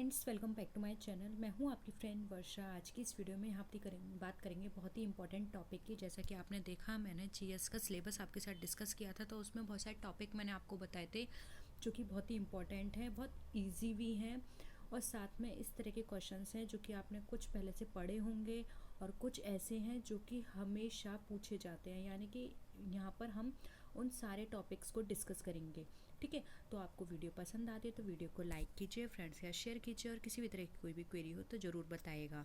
Friends, welcome back to my channel. मैं हूं आपकी फ्रेंड वर्षा। आज की इस वीडियो में यहाँ बात करेंगे बहुत ही इंपॉर्टेंट टॉपिक की। जैसा कि आपने देखा, मैंने जीएस का सिलेबस आपके साथ डिस्कस किया था, तो उसमें बहुत सारे टॉपिक मैंने आपको बताए थे जो कि बहुत ही इंपॉर्टेंट हैं, बहुत ईजी भी हैं, और साथ में इस तरह के क्वेश्चंस हैं जो कि आपने कुछ पहले से पढ़े होंगे, और कुछ ऐसे हैं जो कि हमेशा पूछे जाते हैं। यानी कि यहाँ पर हम उन सारे टॉपिक्स को डिस्कस करेंगे। ठीक है, तो आपको वीडियो पसंद आती है तो वीडियो को लाइक कीजिए, फ्रेंड्स के साथ शेयर कीजिए, और किसी भी तरह की कोई भी क्वेरी हो तो ज़रूर बताइएगा।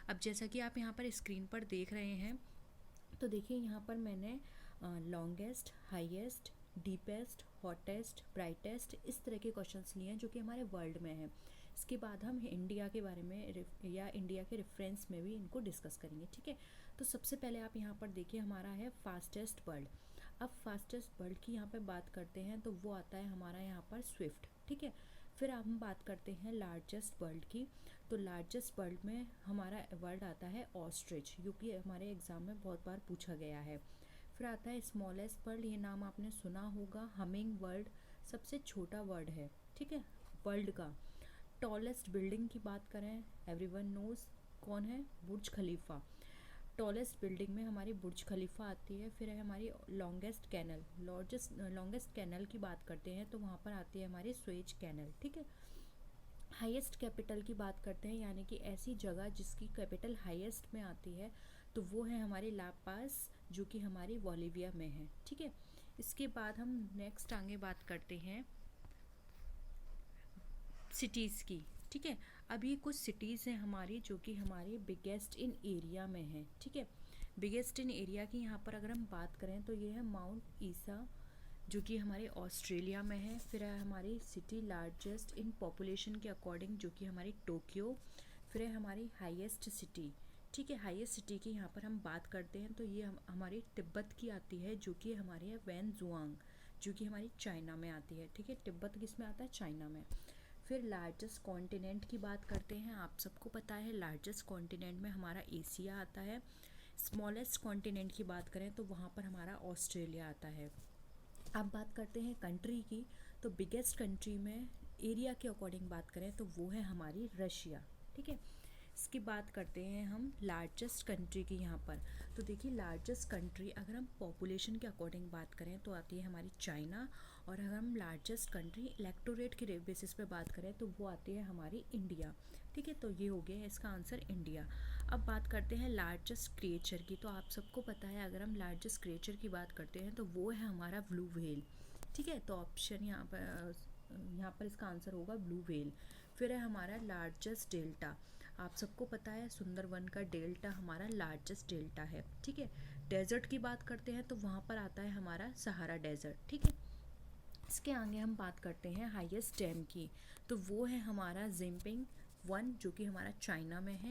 अब जैसा कि आप यहाँ पर स्क्रीन पर देख रहे हैं, तो देखिए यहाँ पर मैंने longest, highest, deepest, hottest, brightest इस तरह के क्वेश्चंस लिए हैं जो कि हमारे वर्ल्ड में हैं। इसके बाद हम इंडिया के बारे में या इंडिया के रेफरेंस में भी इनको डिस्कस करेंगे। ठीक है, तो सबसे पहले आप यहाँ पर देखिए, हमारा है फास्टेस्ट वर्ल्ड। अब फास्टेस्ट वर्ल्ड की यहाँ पे बात करते हैं तो वो आता है हमारा यहाँ पर स्विफ्ट। ठीक है, फिर अब हम बात करते हैं लार्जेस्ट वर्ल्ड की। तो लार्जेस्ट वर्ल्ड में हमारा वर्ड आता है ऑस्ट्रिच, जो कि हमारे एग्ज़ाम में बहुत बार पूछा गया है। फिर आता है स्मॉलेस्ट वर्ल्ड, ये नाम आपने सुना होगा, हमिंग वर्ल्ड सबसे छोटा वर्ड है। ठीक है, वर्ल्ड का। टॉलेस्ट बिल्डिंग की बात करें, एवरीवन नोज कौन है, बुर्ज खलीफा। टॉलेस्ट बिल्डिंग में हमारी बुर्ज खलीफा आती है। फिर है हमारी लॉन्गेस्ट कैनल, लॉन्गेस्ट कैनल की बात करते हैं तो वहाँ पर आती है हमारी स्वेज कैनल। ठीक है, हाईएस्ट कैपिटल की बात करते हैं, यानी कि ऐसी जगह जिसकी कैपिटल हाईएस्ट में आती है, तो वो है हमारी ला पास, जो कि हमारी बोलिविया में है। ठीक है, इसके बाद हम नेक्स्ट आगे बात करते हैं सिटीज़ की। ठीक है, अब ये कुछ सिटीज़ हैं हमारी जो कि हमारी बिगेस्ट इन एरिया में है। ठीक है, बिगेस्ट इन एरिया की यहाँ पर अगर हम बात करें तो ये है माउंट ईसा, जो कि हमारे ऑस्ट्रेलिया में है। फिर है हमारी सिटी लार्जेस्ट इन पॉपुलेशन के अकॉर्डिंग, जो कि हमारी टोक्यो। फिर है हमारी हाईएस्ट सिटी। ठीक है, हाईएस्ट सिटी की यहाँ पर हम बात करते हैं तो ये हमारी तिब्बत की आती है, जो कि हमारी है वैनजुआंग, जो कि हमारी चाइना में आती है। ठीक है, तिब्बत किस में आता है, चाइना में। फिर लार्जेस्ट कॉन्टिनेंट की बात करते हैं, आप सबको पता है लार्जेस्ट कॉन्टिनेंट में हमारा एशिया आता है। स्मॉलेस्ट कॉन्टिनेंट की बात करें तो वहाँ पर हमारा ऑस्ट्रेलिया आता है। अब बात करते हैं कंट्री की, तो बिगेस्ट कंट्री में एरिया के अकॉर्डिंग बात करें तो वो है हमारी रशिया। ठीक है, इसकी बात करते हैं हम लार्जेस्ट कंट्री की यहाँ पर। तो देखिए, लार्जेस्ट कंट्री अगर हम पॉपुलेशन के अकॉर्डिंग बात करें तो आती है हमारी चाइना, और अगर हम लार्जेस्ट कंट्री इलेक्टोरेट के बेसिस पे बात करें तो वो आती है हमारी इंडिया। ठीक है, तो ये हो गया इसका आंसर, इंडिया। अब बात करते हैं लार्जेस्ट क्रिएचर की। तो आप सबको पता है, अगर हम लार्जेस्ट क्रिएचर की बात करते हैं तो वो है हमारा ब्लू व्हेल। ठीक है, तो ऑप्शन यहाँ पर इसका आंसर होगा ब्लू व्हेल। फिर है हमारा लार्जेस्ट डेल्टा। आप सबको पता है सुंदरवन का डेल्टा हमारा लार्जेस्ट डेल्टा है। ठीक है, डेजर्ट की बात करते हैं तो वहाँ पर आता है हमारा सहारा डेजर्ट। ठीक है, इसके आगे हम बात करते हैं हाईएस्ट डैम की, तो वो है हमारा जिम्पिंग वन, जो कि हमारा चाइना में है।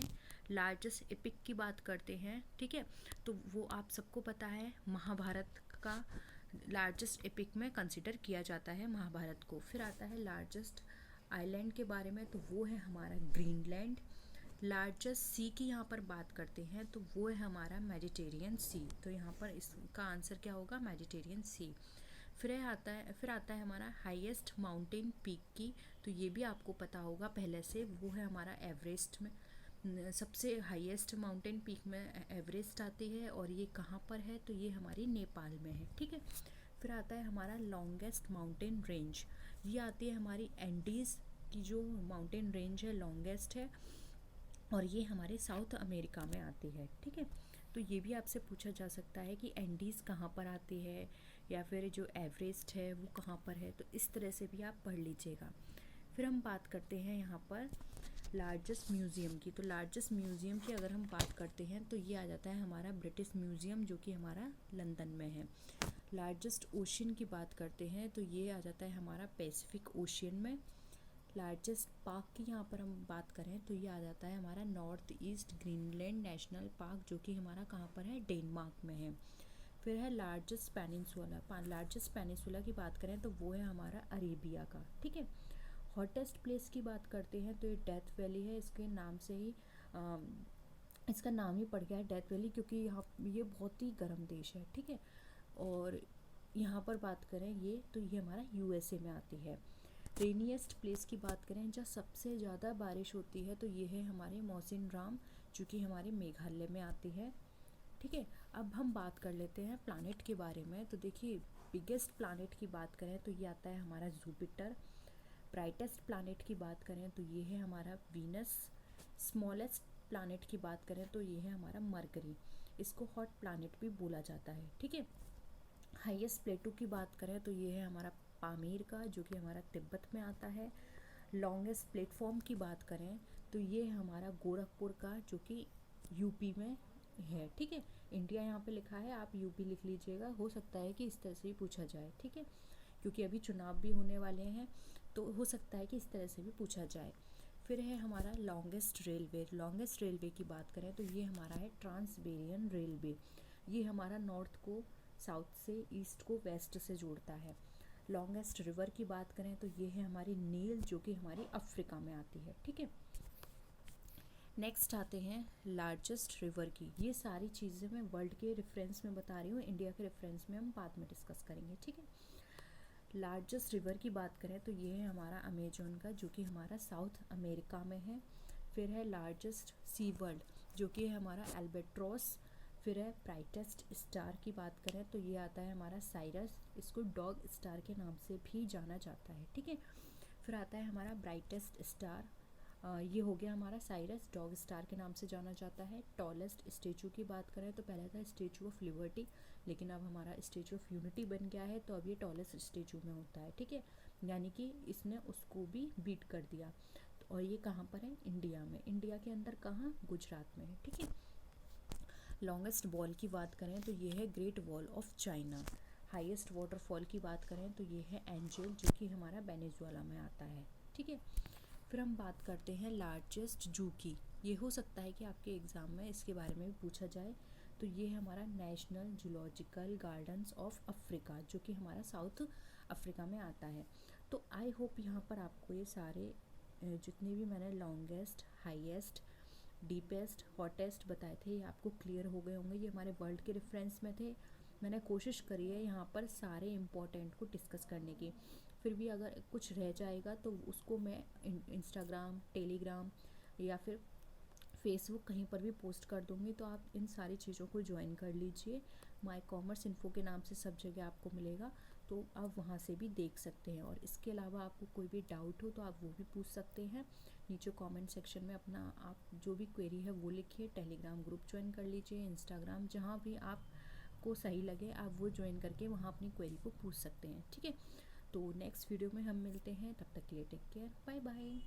लार्जेस्ट एपिक की बात करते हैं, ठीक है, तो वो आप सबको पता है महाभारत का लार्जेस्ट एपिक में कंसिडर किया जाता है महाभारत को। फिर आता है लार्जेस्ट आइलैंड के बारे में, तो वो है हमारा ग्रीनलैंड। लार्जेस्ट सी की यहाँ पर बात करते हैं तो वो है हमारा मेडिटेरियन सी, तो यहाँ पर इसका आंसर क्या होगा, मेडिटेरियन सी। फिर आता है हमारा हाईएस्ट माउंटेन पीक की, तो ये भी आपको पता होगा पहले से, वो है हमारा एवरेस्ट में। सबसे हाईएस्ट माउंटेन पीक में एवरेस्ट आती है, और ये कहाँ पर है, तो ये हमारी नेपाल में है। ठीक है, फिर आता है हमारा लॉन्गेस्ट माउंटेन रेंज, ये आती है हमारी एंडीज़ की जो माउंटेन रेंज है, लॉन्गेस्ट है, और ये हमारे साउथ अमेरिका में आती है। ठीक है, तो ये भी आपसे पूछा जा सकता है कि एंडीज़ कहाँ पर आती है, या फिर जो एवरेस्ट है वो कहाँ पर है, तो इस तरह से भी आप पढ़ लीजिएगा। फिर हम बात करते हैं यहाँ पर लार्जेस्ट म्यूज़ियम की। तो लार्जेस्ट म्यूज़ियम की अगर हम बात करते हैं तो ये आ जाता है हमारा ब्रिटिश म्यूज़ियम, जो कि हमारा लंदन में है। लार्जेस्ट ओशियन की बात करते हैं तो ये आ जाता है हमारा पैसिफिक ओशियन में। लार्जेस्ट पार्क की यहाँ पर हम बात करें तो ये आ जाता है हमारा north east Greenland national park, जो कि हमारा कहाँ पर है, डेनमार्क में है। फिर है लार्जेस्ट पेनिनसुला। लार्जेस्ट पेनिनसुला की बात करें तो वो है हमारा अरेबिया का। ठीक है, हॉटेस्ट प्लेस की बात करते हैं तो ये डेथ वैली है, इसके नाम से ही इसका नाम ही पड़ गया है डेथ वैली, क्योंकि यहाँ ये बहुत ही गर्म देश है। ठीक है, और यहाँ पर बात करें ये, तो ये हमारा यूएसए में आती है। रेनिएस्ट प्लेस की बात करें जहाँ सबसे ज़्यादा बारिश होती है तो ये है हमारे मौसिनराम, जो कि हमारे मेघालय में आती है। ठीक है, अब हम बात कर लेते हैं प्लानट के बारे में। तो देखिए, बिगेस्ट प्लानट की बात करें तो ये आता है हमारा जुपिटर। ब्राइटेस्ट प्लानट की बात करें तो ये है हमारा वीनस। स्मॉलेस्ट प्लानट की बात करें तो ये है हमारा मरकरी। इसको हॉट प्लानट भी बोला जाता है। ठीक है, हाईएस्ट प्लेटो की बात करें तो ये है हमारा पामीर का, जो कि हमारा तिब्बत में आता है। लॉन्गेस्ट प्लेटफॉर्म की बात करें तो ये है हमारा गोरखपुर का, जो कि यूपी में है। ठीक है, इंडिया यहाँ पे लिखा है, आप यूपी लिख लीजिएगा, हो सकता है कि इस तरह से भी पूछा जाए। ठीक है, क्योंकि अभी चुनाव भी होने वाले हैं तो हो सकता है कि इस तरह से भी पूछा जाए। फिर है हमारा लॉन्गेस्ट रेलवे। लॉन्गेस्ट रेलवे की बात करें तो ये हमारा है ट्रांसबेरियन रेलवे। ये हमारा नॉर्थ को साउथ से, ईस्ट को वेस्ट से जोड़ता है। लॉन्गेस्ट रिवर की बात करें तो ये है हमारी नील, जो कि हमारी अफ्रीका में आती है। ठीक है, नेक्स्ट आते हैं लार्जेस्ट रिवर की। ये सारी चीज़ें मैं वर्ल्ड के रेफरेंस में बता रही हूँ, इंडिया के रेफरेंस में हम बाद में डिस्कस करेंगे। ठीक है, लार्जेस्ट रिवर की बात करें तो ये है हमारा अमेजोन का, जो कि हमारा साउथ अमेरिका में है। फिर है लार्जेस्ट सी वर्ल्ड, जो कि है हमारा एल्बेट्रॉस। फिर है ब्राइटेस्ट स्टार की बात करें तो ये आता है हमारा साइरस। इसको डॉग स्टार के नाम से भी जाना जाता है। ठीक है, फिर आता है हमारा ब्राइटेस्ट स्टार, ये हो गया हमारा साइरस, डॉग स्टार के नाम से जाना जाता है। टॉलेस्ट स्टेचू की बात करें तो पहले था स्टेचू ऑफ लिबर्टी, लेकिन अब हमारा स्टेचू ऑफ यूनिटी बन गया है, तो अब ये टॉलेस्ट स्टेचू में होता है। ठीक है, यानी कि इसने उसको भी बीट कर दिया। और ये कहाँ पर है? इंडिया में। इंडिया के अंदर कहाँ? गुजरात में है। ठीक है, लॉन्गेस्ट वॉल की बात करें तो ये है great wall of China. Highest waterfall की बात करें तो ये है एंजल, जो कि हमारा वेनेजुएला में आता है। ठीक है, फिर हम बात करते हैं लार्जेस्ट जू की। ये हो सकता है कि आपके एग्ज़ाम में इसके बारे में भी पूछा जाए। तो ये है हमारा national zoological gardens of Africa, जो कि हमारा साउथ अफ्रीका में आता है। तो आई होप यहाँ पर आपको ये सारे जितने भी मैंने लॉन्गेस्ट, हाईएस्ट, डीपेस्ट, हॉटेस्ट बताए थे, ये आपको क्लियर हो गए होंगे। ये हमारे वर्ल्ड के रेफरेंस में थे। मैंने कोशिश करी है यहाँ पर सारे इम्पोर्टेंट को डिस्कस करने की। फिर भी अगर कुछ रह जाएगा तो उसको मैं इंस्टाग्राम, टेलीग्राम या फिर फेसबुक कहीं पर भी पोस्ट कर दूँगी, तो आप इन सारी चीज़ों को ज्वाइन कर लीजिए। माई कॉमर्स इन्फो के नाम से सब जगह आपको मिलेगा, तो आप वहाँ से भी देख सकते हैं। और इसके अलावा आपको कोई भी डाउट हो तो आप वो भी पूछ सकते हैं। नीचे कमेंट सेक्शन में अपना आप जो भी क्वेरी है वो लिखिए। टेलीग्राम ग्रुप ज्वाइन कर लीजिए, इंस्टाग्राम, जहाँ भी आपको सही लगे आप वो ज्वाइन करके वहाँ अपनी क्वेरी को पूछ सकते हैं। ठीक है, तो नेक्स्ट वीडियो में हम मिलते हैं, तब तक के लिए टेक केयर, बाय बाय।